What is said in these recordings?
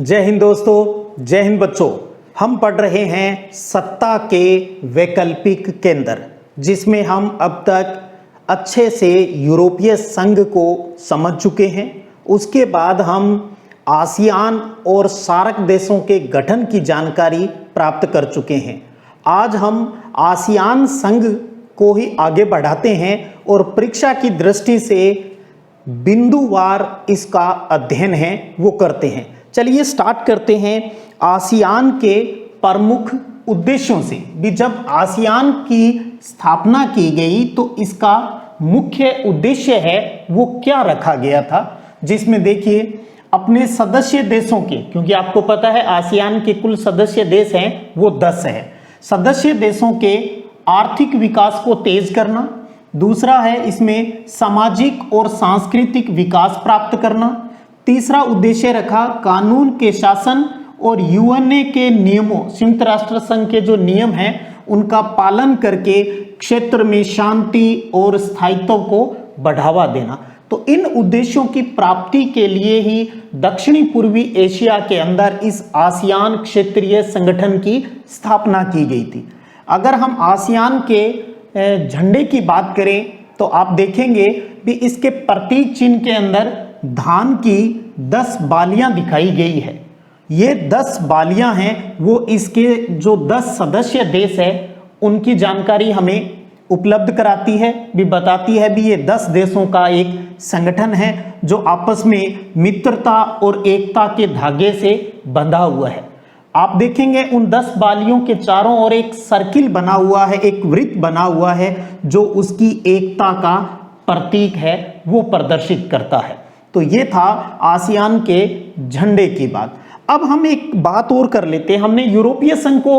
जय हिंद दोस्तों, जय हिंद बच्चों। हम पढ़ रहे हैं सत्ता के वैकल्पिक केंद्र, जिसमें हम अब तक अच्छे से यूरोपीय संघ को समझ चुके हैं। उसके बाद हम आसियान और सार्क देशों के गठन की जानकारी प्राप्त कर चुके हैं। आज हम आसियान संघ को ही आगे बढ़ाते हैं और परीक्षा की दृष्टि से बिंदुवार इसका अध्ययन है वो करते हैं। चलिए स्टार्ट करते हैं आसियान के प्रमुख उद्देश्यों से। भी जब आसियान की स्थापना की गई तो इसका मुख्य उद्देश्य है वो क्या रखा गया था, जिसमें देखिए अपने सदस्य देशों के, क्योंकि आपको पता है आसियान के कुल सदस्य देश हैं वो 10 है। सदस्य देशों के आर्थिक विकास को तेज करना, दूसरा है इसमें सामाजिक और सांस्कृतिक विकास प्राप्त करना, तीसरा उद्देश्य रखा कानून के शासन और यूएनए के नियमों, संयुक्त राष्ट्र संघ के जो नियम हैं उनका पालन करके क्षेत्र में शांति और स्थायित्व को बढ़ावा देना। तो इन उद्देश्यों की प्राप्ति के लिए ही दक्षिणी पूर्वी एशिया के अंदर इस आसियान क्षेत्रीय संगठन की स्थापना की गई थी। अगर हम आसियान के झंडे की बात करें तो आप देखेंगे भी इसके प्रतीक चिन्ह के अंदर धान की 10 बालियां दिखाई गई है। ये 10 बालियां हैं वो इसके जो 10 सदस्य देश है उनकी जानकारी हमें उपलब्ध कराती है, भी बताती है भी ये 10 देशों का एक संगठन है जो आपस में मित्रता और एकता के धागे से बंधा हुआ है। आप देखेंगे उन 10 बालियों के चारों ओर एक सर्किल बना हुआ है, एक वृत्त बना हुआ है जो उसकी एकता का प्रतीक है वो प्रदर्शित करता है। तो ये था आसियान के झंडे की बात। अब हम एक बात और कर लेते हैं। हमने यूरोपीय संघ को,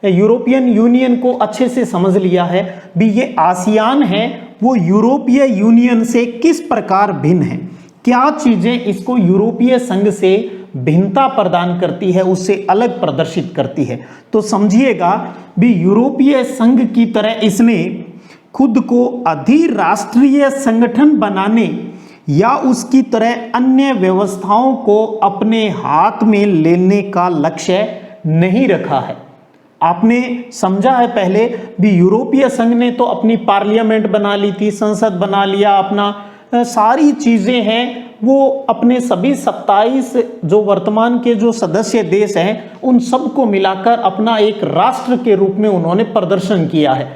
यूरोपियन यूनियन को अच्छे से समझ लिया है भी ये आसियान है वो यूरोपीय यूनियन से किस प्रकार भिन्न है, क्या चीजें इसको यूरोपीय संघ से भिन्नता प्रदान करती है, उससे अलग प्रदर्शित करती है। तो समझिएगा भी यूरोपीय संघ की तरह इसने खुद को अधिराष्ट्रीय संगठन बनाने या उसकी तरह अन्य व्यवस्थाओं को अपने हाथ में लेने का लक्ष्य नहीं रखा है। आपने समझा है पहले भी यूरोपीय संघ ने तो अपनी पार्लियामेंट बना ली थी, संसद बना लिया, अपना सारी चीजें हैं वो अपने सभी 27 जो वर्तमान के जो सदस्य देश हैं उन सबको मिलाकर अपना एक राष्ट्र के रूप में उन्होंने प्रदर्शन किया है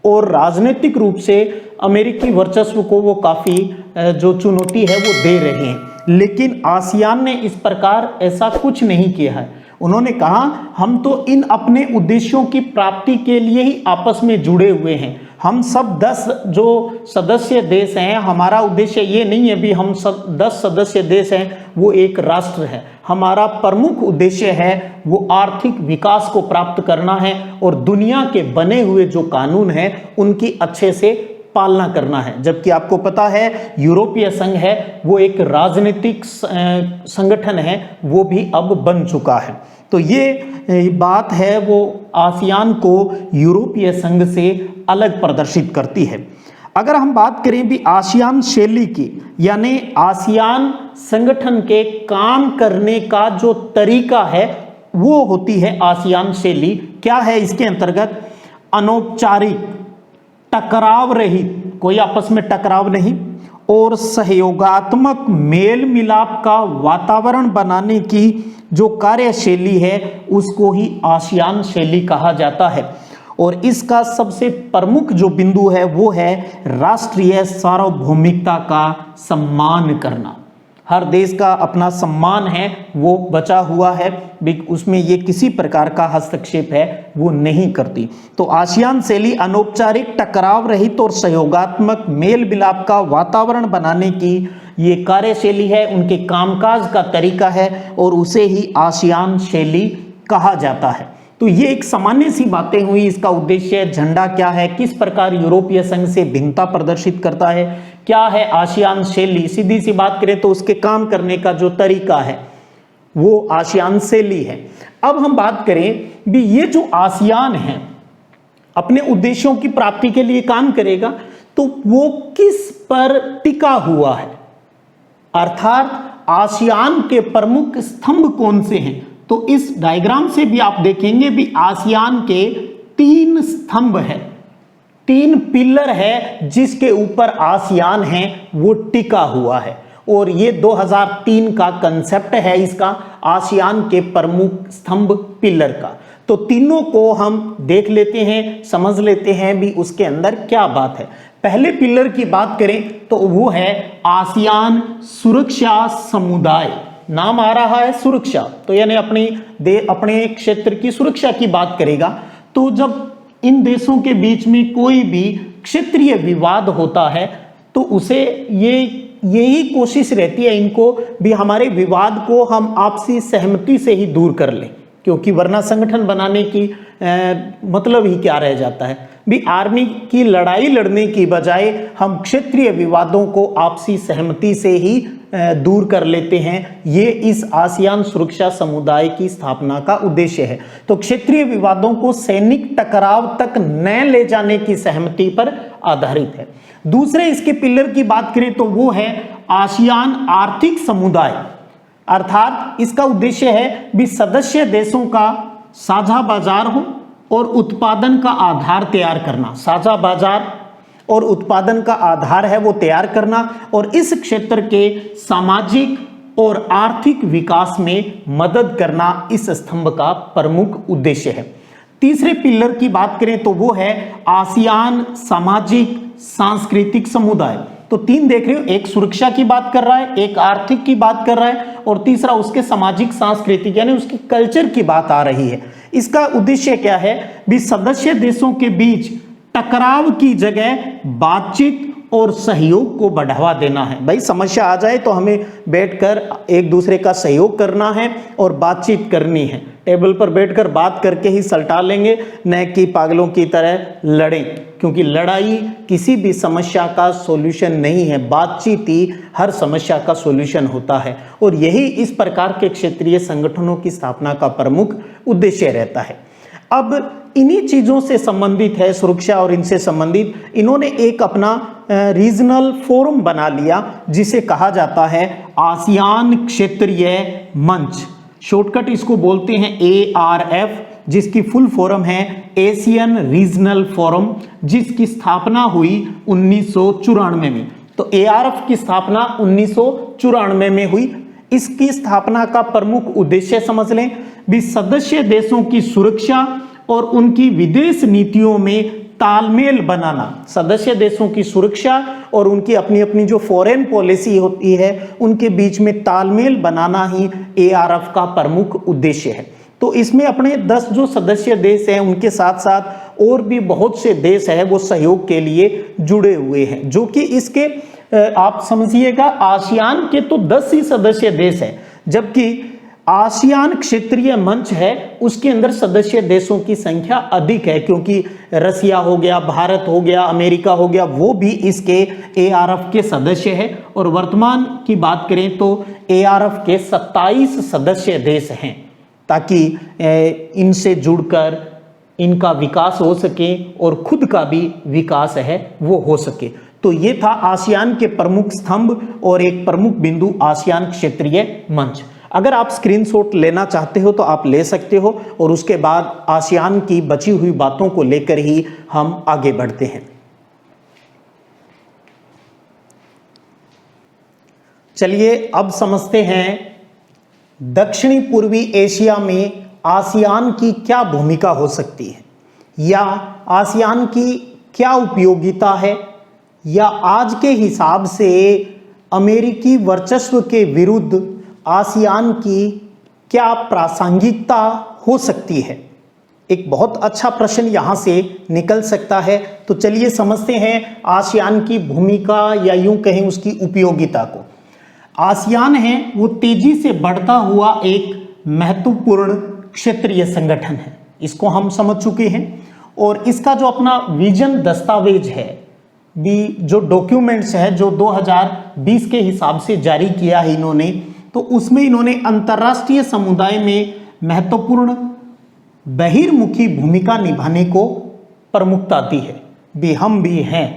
और राजनीतिक रूप से अमेरिकी वर्चस्व को वो काफ़ी जो चुनौती है वो दे रहे हैं। लेकिन आसियान ने इस प्रकार ऐसा कुछ नहीं किया है। उन्होंने कहा हम तो इन अपने उद्देश्यों की प्राप्ति के लिए ही आपस में जुड़े हुए हैं। हम सब 10 जो सदस्य देश हैं, हमारा उद्देश्य ये नहीं है भी हम सब 10 सदस्य देश हैं वो एक राष्ट्र है। हमारा प्रमुख उद्देश्य है वो आर्थिक विकास को प्राप्त करना है और दुनिया के बने हुए जो कानून हैं उनकी अच्छे से पालना करना है। जबकि आपको पता है यूरोपीय संघ है वो एक राजनीतिक संगठन है, वो भी अब बन चुका है। तो ये बात है वो आसियान को यूरोपीय संघ से अलग प्रदर्शित करती है। अगर हम बात करें भी आसियान शैली की, यानी आसियान संगठन के काम करने का जो तरीका है वो होती है आसियान शैली। क्या है इसके अंतर्गत? अनौपचारिक, टकराव रहित, कोई आपस में टकराव नहीं, और सहयोगात्मक मेल मिलाप का वातावरण बनाने की जो कार्यशैली है उसको ही आसियान शैली कहा जाता है। और इसका सबसे प्रमुख जो बिंदु है वो है राष्ट्रीय सार्वभौमिकता का सम्मान करना। हर देश का अपना सम्मान है वो बचा हुआ है, उसमें ये किसी प्रकार का हस्तक्षेप है वो नहीं करती। तो आसियान शैली अनौपचारिक, टकराव रहित और सहयोगात्मक मेल मिलाप का वातावरण बनाने की ये कार्यशैली है, उनके कामकाज का तरीका है और उसे ही आसियान शैली कहा जाता है। तो ये एक सामान्य सी बातें हुई। इसका उद्देश्य, झंडा क्या है, किस प्रकार यूरोपीय संघ से भिन्नता प्रदर्शित करता है, क्या है आसियान शैली, सीधी सी बात करें तो उसके काम करने का जो तरीका है वो आसियान शैली है। अब हम बात करें भी ये जो आसियान है अपने उद्देश्यों की प्राप्ति के लिए काम करेगा तो वो किस पर टिका हुआ है, अर्थात आसियान के प्रमुख स्तंभ कौन से हैं? तो इस डायग्राम से भी आप देखेंगे भी आसियान के 3 स्तंभ है, 3 पिलर है जिसके ऊपर आसियान है वो टिका हुआ है। और ये 2003 का कंसेप्ट है इसका, आसियान के प्रमुख स्तंभ पिलर का। तो तीनों को हम देख लेते हैं, समझ लेते हैं भी उसके अंदर क्या बात है। पहले पिलर की बात करें तो वो है आसियान सुरक्षा समुदाय। नाम आ रहा है सुरक्षा, तो यानी अपने क्षेत्र की सुरक्षा की बात करेगा। तो जब इन देशों के बीच में कोई भी क्षेत्रीय विवाद होता है तो उसे यही कोशिश रहती है इनको भी हमारे विवाद को हम आपसी सहमति से ही दूर कर लें, क्योंकि वरना संगठन बनाने की मतलब ही क्या रह जाता है भी। आर्मी की लड़ाई लड़ने की बजाय हम क्षेत्रीय विवादों को आपसी सहमति से ही दूर कर लेते हैं। ये इस आसियान सुरक्षा समुदाय की स्थापना का उद्देश्य है। तो क्षेत्रीय विवादों को सैनिक टकराव तक न ले जाने की सहमति पर आधारित है। दूसरे इसके पिलर की बात करें तो वो है आसियान आर्थिक समुदाय, अर्थात इसका उद्देश्य है भी सदस्य देशों का साझा बाजार हो और उत्पादन का आधार तैयार करना। साझा बाजार और उत्पादन का आधार है वो तैयार करना, और इस क्षेत्र के सामाजिक और आर्थिक विकास में मदद करना इस स्तंभ का प्रमुख उद्देश्य है। तीसरे पिलर की बात करें तो वो है आसियान सामाजिक सांस्कृतिक समुदाय। तो 3 देख रहे हो, एक सुरक्षा की बात कर रहा है, एक आर्थिक की बात कर रहा है, और तीसरा उसके सामाजिक सांस्कृतिक यानी उसकी कल्चर की बात आ रही है। इसका उद्देश्य क्या है भी सदस्य देशों के बीच टकराव की जगह बातचीत और सहयोग को बढ़ावा देना है। भाई समस्या आ जाए तो हमें बैठकर एक दूसरे का सहयोग करना है और बातचीत करनी है। टेबल पर बैठकर बात करके ही सलटा लेंगे, न कि पागलों की तरह लड़ें, क्योंकि लड़ाई किसी भी समस्या का सॉल्यूशन नहीं है। बातचीत ही हर समस्या का सॉल्यूशन होता है, और यही इस प्रकार के क्षेत्रीय संगठनों की स्थापना का प्रमुख उद्देश्य रहता है। अब इन्हीं चीज़ों से संबंधित है सुरक्षा, और इनसे संबंधित इन्होंने एक अपना रीजनल फोरम बना लिया जिसे कहा जाता है आसियान क्षेत्रीय मंच। शॉर्टकट इसको बोलते हैं ARF, जिसकी फुल फॉर्म है एशियन रीजनल फोरम, जिसकी स्थापना हुई 1994 में। तो ARF की स्थापना 1994 में हुई। इसकी स्थापना का प्रमुख उद्देश्य समझ लें भी सदस्य देशों की सुरक्षा और उनकी विदेश नीतियों में तालमेल बनाना। सदस्य देशों की सुरक्षा और उनकी अपनी अपनी जो फॉरेन पॉलिसी होती है उनके बीच में तालमेल बनाना ही ARF का प्रमुख उद्देश्य है। तो इसमें अपने 10 जो सदस्य देश हैं उनके साथ साथ और भी बहुत से देश हैं वो सहयोग के लिए जुड़े हुए हैं, जो कि इसके आप समझिएगा आसियान के तो 10 ही सदस्य देश हैं, जबकि आसियान क्षेत्रीय मंच है उसके अंदर सदस्य देशों की संख्या अधिक है, क्योंकि रसिया हो गया, भारत हो गया, अमेरिका हो गया, वो भी इसके ARF के सदस्य है। और वर्तमान की बात करें तो ARF के 27 सदस्य देश हैं, ताकि इनसे जुड़कर इनका विकास हो सके और खुद का भी विकास है वो हो सके। तो ये था आसियान के प्रमुख स्तंभ और एक प्रमुख बिंदु आसियान क्षेत्रीय मंच। अगर आप स्क्रीनशॉट लेना चाहते हो तो आप ले सकते हो, और उसके बाद आसियान की बची हुई बातों को लेकर ही हम आगे बढ़ते हैं। चलिए अब समझते हैं दक्षिणी पूर्वी एशिया में आसियान की क्या भूमिका हो सकती है, या आसियान की क्या उपयोगिता है, या आज के हिसाब से अमेरिकी वर्चस्व के विरुद्ध आसियान की क्या प्रासंगिकता हो सकती है। एक बहुत अच्छा प्रश्न यहाँ से निकल सकता है। तो चलिए समझते हैं आसियान की भूमिका, या यूं कहें उसकी उपयोगिता को। आसियान है वो तेजी से बढ़ता हुआ एक महत्वपूर्ण क्षेत्रीय संगठन है, इसको हम समझ चुके हैं। और इसका जो अपना विजन दस्तावेज है भी, जो डॉक्यूमेंट्स है जो 2020 के हिसाब से जारी किया है इन्होंने, तो उसमें इन्होंने अंतर्राष्ट्रीय समुदाय में महत्वपूर्ण बहिर्मुखी भूमिका निभाने को प्रमुखता दी है भी। हम भी हैं,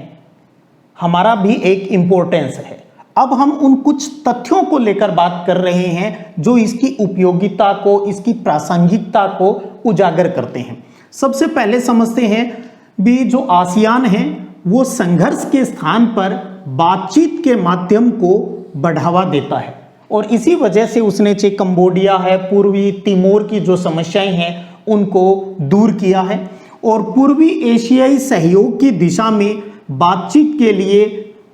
हमारा भी एक इम्पोर्टेंस है। अब हम उन कुछ तथ्यों को लेकर बात कर रहे हैं जो इसकी उपयोगिता को, इसकी प्रासंगिकता को उजागर करते हैं। सबसे पहले समझते हैं भी जो आसियान है वो संघर्ष के स्थान पर बातचीत के माध्यम को बढ़ावा देता है और इसी वजह से उसने चाहे कंबोडिया है, पूर्वी तिमोर की जो समस्याएं हैं उनको दूर किया है और पूर्वी एशियाई सहयोग की दिशा में बातचीत के लिए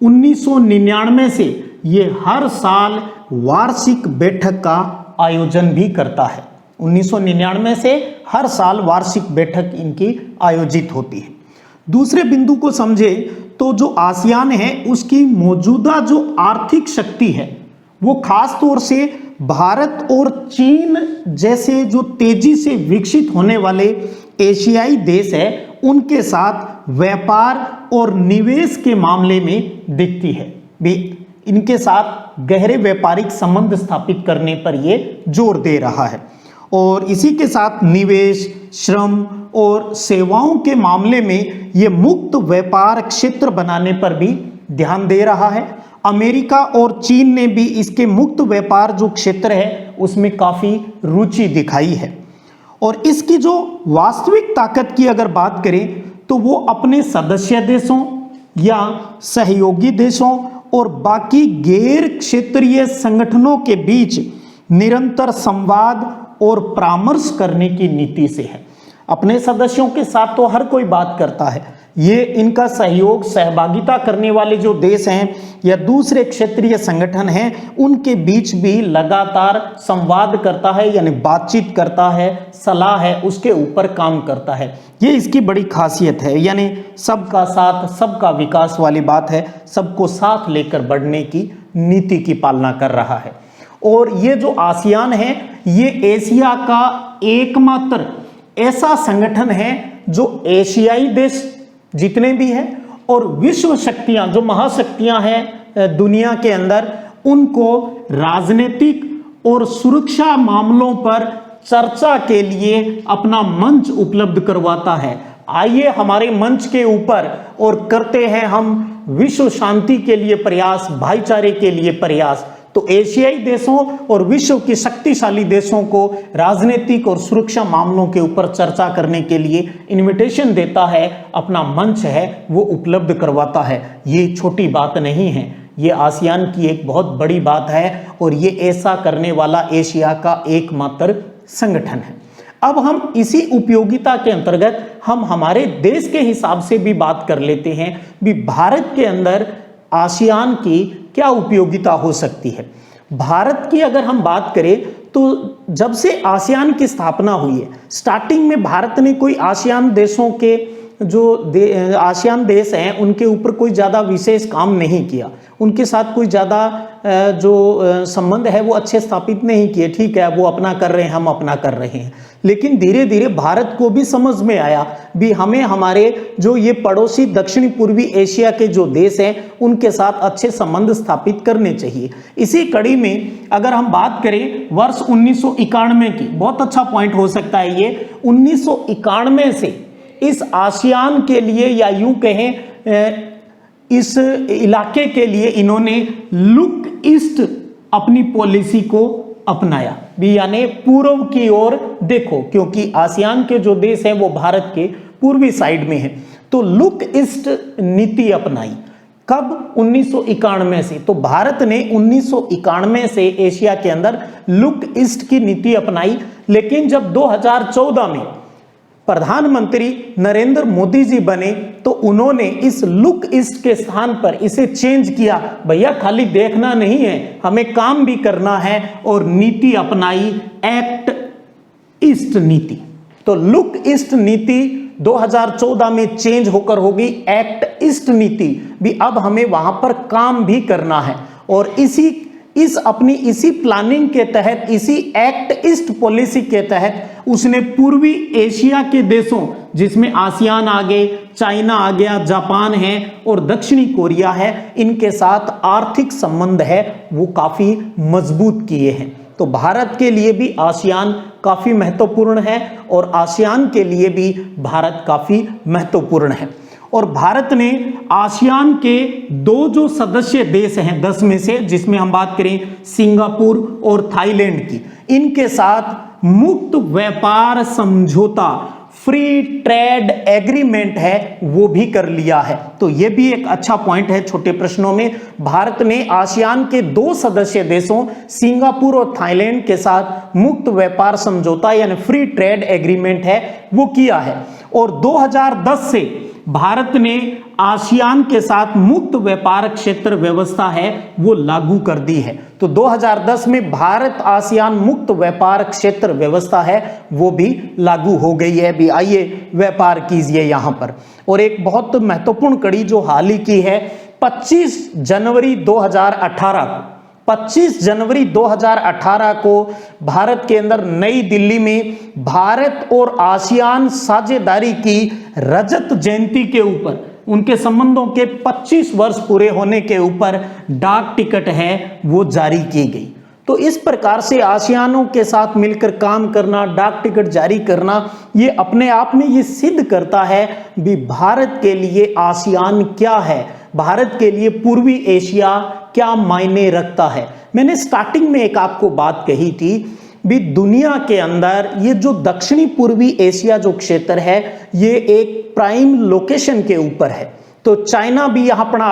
1999 से ये हर साल वार्षिक बैठक का आयोजन भी करता है। 1999 से हर साल वार्षिक बैठक इनकी आयोजित होती है। दूसरे बिंदु को समझे तो जो आसियान है उसकी मौजूदा जो आर्थिक शक्ति है वो खास तौर से भारत और चीन जैसे जो तेजी से विकसित होने वाले एशियाई देश है उनके साथ व्यापार और निवेश के मामले में दिखती है। भी इनके साथ गहरे व्यापारिक संबंध स्थापित करने पर ये जोर दे रहा है और इसी के साथ निवेश, श्रम और सेवाओं के मामले में ये मुक्त व्यापार क्षेत्र बनाने पर भी ध्यान दे रहा है। अमेरिका और चीन ने भी इसके मुक्त व्यापार जो क्षेत्र है उसमें काफ़ी रुचि दिखाई है और इसकी जो वास्तविक ताकत की अगर बात करें तो वो अपने सदस्य देशों या सहयोगी देशों और बाकी गैर क्षेत्रीय संगठनों के बीच निरंतर संवाद और परामर्श करने की नीति से है। अपने सदस्यों के साथ तो हर कोई बात करता है, ये इनका सहयोग सहभागिता करने वाले जो देश हैं या दूसरे क्षेत्रीय संगठन हैं उनके बीच भी लगातार संवाद करता है, यानी बातचीत करता है, सलाह है उसके ऊपर काम करता है। ये इसकी बड़ी खासियत है, यानी सबका साथ सबका विकास वाली बात है, सबको साथ लेकर बढ़ने की नीति की पालना कर रहा है। और ये जो आसियान है ये एशिया का एकमात्र ऐसा संगठन है जो एशियाई देश जितने भी हैं और विश्व शक्तियां जो महाशक्तियां हैं दुनिया के अंदर उनको राजनीतिक और सुरक्षा मामलों पर चर्चा के लिए अपना मंच उपलब्ध करवाता है। आइए हमारे मंच के ऊपर और करते हैं हम विश्व शांति के लिए प्रयास, भाईचारे के लिए प्रयास। तो एशियाई देशों और विश्व के शक्तिशाली देशों को राजनीतिक और सुरक्षा मामलों के ऊपर चर्चा करने के लिए इनविटेशन देता है, अपना मंच है वो उपलब्ध करवाता है। ये छोटी बात नहीं है, ये आसियान की एक बहुत बड़ी बात है और ये ऐसा करने वाला एशिया का एकमात्र संगठन है। अब हम इसी उपयोगिता के अंतर्गत हम हमारे देश के हिसाब से भी बात कर लेते हैं भी भारत के अंदर आसियान की क्या उपयोगिता हो सकती है। भारत की अगर हम बात करें तो जब से आसियान की स्थापना हुई है, स्टार्टिंग में भारत ने कोई आसियान देशों के जो आसियान देश हैं उनके ऊपर कोई ज़्यादा विशेष काम नहीं किया, उनके साथ कोई ज़्यादा जो संबंध है वो अच्छे स्थापित नहीं किए। ठीक है, वो अपना कर रहे हैं, हम अपना कर रहे हैं, लेकिन धीरे धीरे भारत को भी समझ में आया भी हमें हमारे जो ये पड़ोसी दक्षिणी पूर्वी एशिया के जो देश हैं उनके साथ अच्छे संबंध स्थापित करने चाहिए। इसी कड़ी में अगर हम बात करें वर्ष 1991 की, बहुत अच्छा पॉइंट हो सकता है ये, 1991 से इस आसियान के लिए या यूं कहें इस इलाके के लिए इन्होंने लुक ईस्ट अपनी पॉलिसी को अपनाया भी, यानी पूर्व की ओर देखो, क्योंकि आसियान के जो देश हैं वो भारत के पूर्वी साइड में है, तो लुक ईस्ट नीति अपनाई। कब? 1991 से। तो भारत ने 1991 से एशिया के अंदर लुक ईस्ट की नीति अपनाई, लेकिन जब 2014 में प्रधानमंत्री नरेंद्र मोदी जी बने तो उन्होंने इस लुक ईस्ट के स्थान पर इसे चेंज किया। भैया खाली देखना नहीं है, हमें काम भी करना है, और नीति अपनाई एक्ट ईस्ट नीति। तो लुक ईस्ट नीति 2014 में चेंज होकर होगी एक्ट ईस्ट नीति भी। अब हमें वहां पर काम भी करना है और इसी प्लानिंग के तहत, इसी एक्ट ईस्ट पॉलिसी के तहत उसने पूर्वी एशिया के देशों जिसमें आसियान आ गए, चाइना आ गया, जापान है और दक्षिणी कोरिया है, इनके साथ आर्थिक संबंध है वो काफी मजबूत किए हैं। तो भारत के लिए भी आसियान काफी महत्वपूर्ण है और आसियान के लिए भी भारत काफी महत्वपूर्ण है। और भारत ने आसियान के 2 जो सदस्य देश हैं 10 में से, जिसमें हम बात करें सिंगापुर और थाईलैंड की, इनके साथ मुक्त व्यापार समझौता, फ्री ट्रेड एग्रीमेंट है, वो भी कर लिया है। तो ये भी एक अच्छा पॉइंट है छोटे प्रश्नों में। भारत ने आसियान के 2 सदस्य देशों सिंगापुर और थाईलैंड के साथ मुक्त व्यापार समझौता यानी फ्री ट्रेड एग्रीमेंट है वो किया है। और 2010 से भारत ने आसियान के साथ मुक्त व्यापार क्षेत्र व्यवस्था है वो लागू कर दी है। तो 2010 में भारत आसियान मुक्त व्यापार क्षेत्र व्यवस्था है वो भी लागू हो गई है। भी आइए व्यापार कीजिए यहां पर। और एक बहुत महत्वपूर्ण कड़ी जो हाल ही की है, 25 जनवरी 2018 को भारत के अंदर नई दिल्ली में भारत और आसियान साझेदारी की रजत जयंती के ऊपर, उनके संबंधों के 25 वर्ष पूरे होने के ऊपर डाक टिकट है वो जारी की गई। तो इस प्रकार से आसियानों के साथ मिलकर काम करना, डाक टिकट जारी करना, ये अपने आप में ये सिद्ध करता है भी भारत के लिए आसियान क्या है, भारत के लिए पूर्वी एशिया क्या मायने रखता है। मैंने स्टार्टिंग में एक आपको बात कही थी भी दुनिया के अंदर ये जो दक्षिणी पूर्वी एशिया जो क्षेत्र है ये एक प्राइम लोकेशन के ऊपर है। तो चाइना भी यहाँ अपना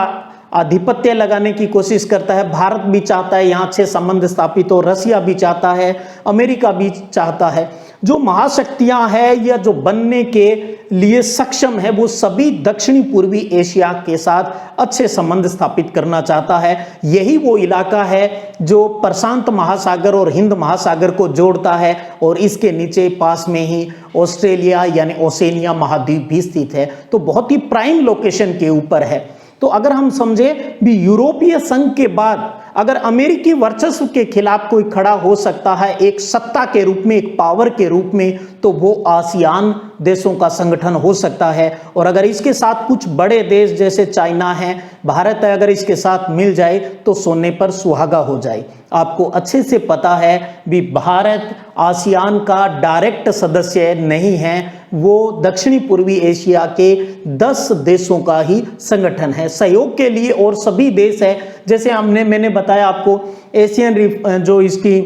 आधिपत्य लगाने की कोशिश करता है, भारत भी चाहता है यहाँ अच्छे संबंध स्थापित हो, रसिया भी चाहता है, अमेरिका भी चाहता है। जो महाशक्तियां हैं या जो बनने के लिए सक्षम है वो सभी दक्षिणी पूर्वी एशिया के साथ अच्छे संबंध स्थापित करना चाहता है। यही वो इलाका है जो प्रशांत महासागर और हिंद महासागर को जोड़ता है और इसके नीचे पास में ही ऑस्ट्रेलिया यानी ओसेनिया महाद्वीप भी स्थित है। तो बहुत ही प्राइम लोकेशन के ऊपर है। तो अगर हम समझे भी यूरोपीय संघ के बाद अगर अमेरिकी वर्चस्व के खिलाफ कोई खड़ा हो सकता है एक सत्ता के रूप में, एक पावर के रूप में, तो वो आसियान देशों का संगठन हो सकता है। और अगर इसके साथ कुछ बड़े देश जैसे चाइना है, भारत है, अगर इसके साथ मिल जाए तो सोने पर सुहागा हो जाए। आपको अच्छे से पता है भी भारत आसियान का डायरेक्ट सदस्य नहीं है, वो दक्षिणी पूर्वी एशिया के 10 देशों का ही संगठन है। सहयोग के लिए और सभी देश है, जैसे मैंने बताया आपको एशियन जो इसकी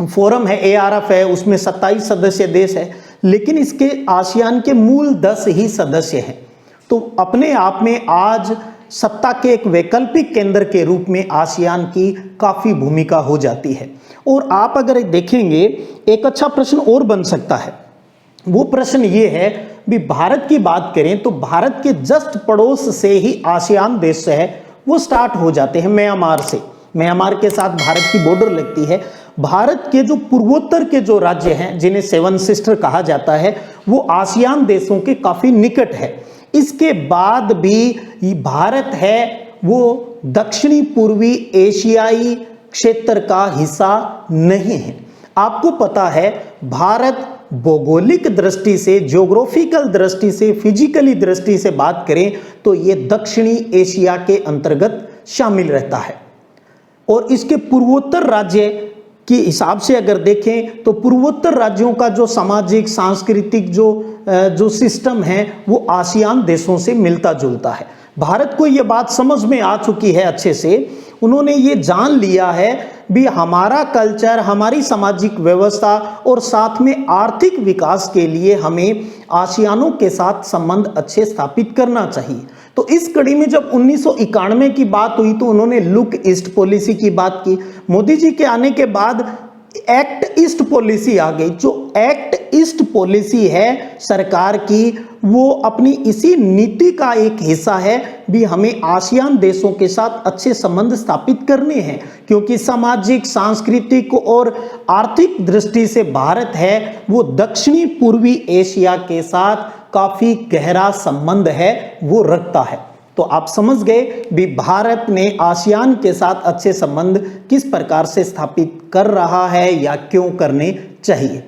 फोरम है ARF है उसमें 27 सदस्य देश है, लेकिन इसके आसियान के मूल 10 ही सदस्य हैं। तो अपने आप में आज सत्ता के एक वैकल्पिक केंद्र के रूप में आसियान की काफी भूमिका हो जाती है। और आप अगर देखेंगे एक अच्छा प्रश्न और बन सकता है, वो प्रश्न ये है भी भारत की बात करें तो भारत के जस्ट पड़ोस से ही आसियान देश है वो स्टार्ट हो जाते हैं म्यांमार से। म्यांमार के साथ भारत की बॉर्डर लगती है। भारत के जो पूर्वोत्तर के जो राज्य हैं जिन्हें 7 सिस्टर कहा जाता है वो आसियान देशों के काफी निकट है। इसके बाद भी भारत है वो दक्षिणी पूर्वी एशियाई क्षेत्र का हिस्सा नहीं है। आपको पता है भारत भौगोलिक दृष्टि से, ज्योग्राफिकल दृष्टि से, फिजिकली दृष्टि से बात करें तो ये दक्षिणी एशिया के अंतर्गत शामिल रहता है। और इसके पूर्वोत्तर राज्य के हिसाब से अगर देखें तो पूर्वोत्तर राज्यों का जो सामाजिक सांस्कृतिक जो सिस्टम है वो आसियान देशों से मिलता जुलता है। भारत को ये बात समझ में आ चुकी है अच्छे से, उन्होंने ये जान लिया है भी हमारा कल्चर, हमारी सामाजिक व्यवस्था और साथ में आर्थिक विकास के लिए हमें आसियानों के साथ संबंध अच्छे स्थापित करना चाहिए। तो इस कड़ी में जब 1991 की बात हुई तो उन्होंने लुक ईस्ट पॉलिसी की बात की। मोदी जी के आने के बाद एक्ट ईस्ट पॉलिसी आ गई। जो एक्ट ईस्ट पॉलिसी है सरकार की, वो अपनी इसी नीति का एक हिस्सा है भी हमें आसियान देशों के साथ अच्छे संबंध स्थापित करने हैं, क्योंकि सामाजिक, सांस्कृतिक और आर्थिक दृष्टि से भारत है वो दक्षिणी पूर्वी एशिया के साथ काफी गहरा संबंध है वो रखता है। तो आप समझ गए भी भारत ने आसियान के साथ अच्छे संबंध किस प्रकार से स्थापित कर रहा है या क्यों करने चाहिए।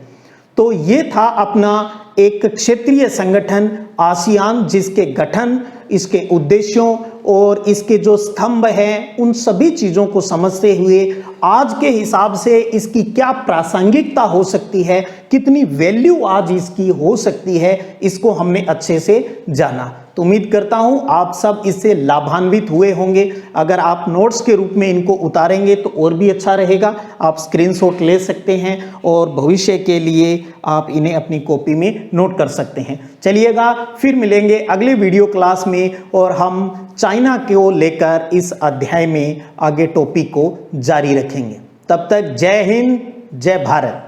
तो ये था अपना एक क्षेत्रीय संगठन आसियान, जिसके गठन, इसके उद्देश्यों और इसके जो स्तंभ हैं उन सभी चीज़ों को समझते हुए आज के हिसाब से इसकी क्या प्रासंगिकता हो सकती है, कितनी वैल्यू आज इसकी हो सकती है, इसको हमने अच्छे से जाना। तो तो उम्मीद करता हूं आप सब इससे लाभान्वित हुए होंगे। अगर आप नोट्स के रूप में इनको उतारेंगे तो और भी अच्छा रहेगा। आप स्क्रीनशॉट ले सकते हैं और भविष्य के लिए आप इन्हें अपनी कॉपी में नोट कर सकते हैं। चलिएगा, फिर मिलेंगे अगले वीडियो क्लास में और हम चाइना को लेकर इस अध्याय में आगे टॉपिक को जारी रखेंगे। तब तक जय हिंद, जय भारत।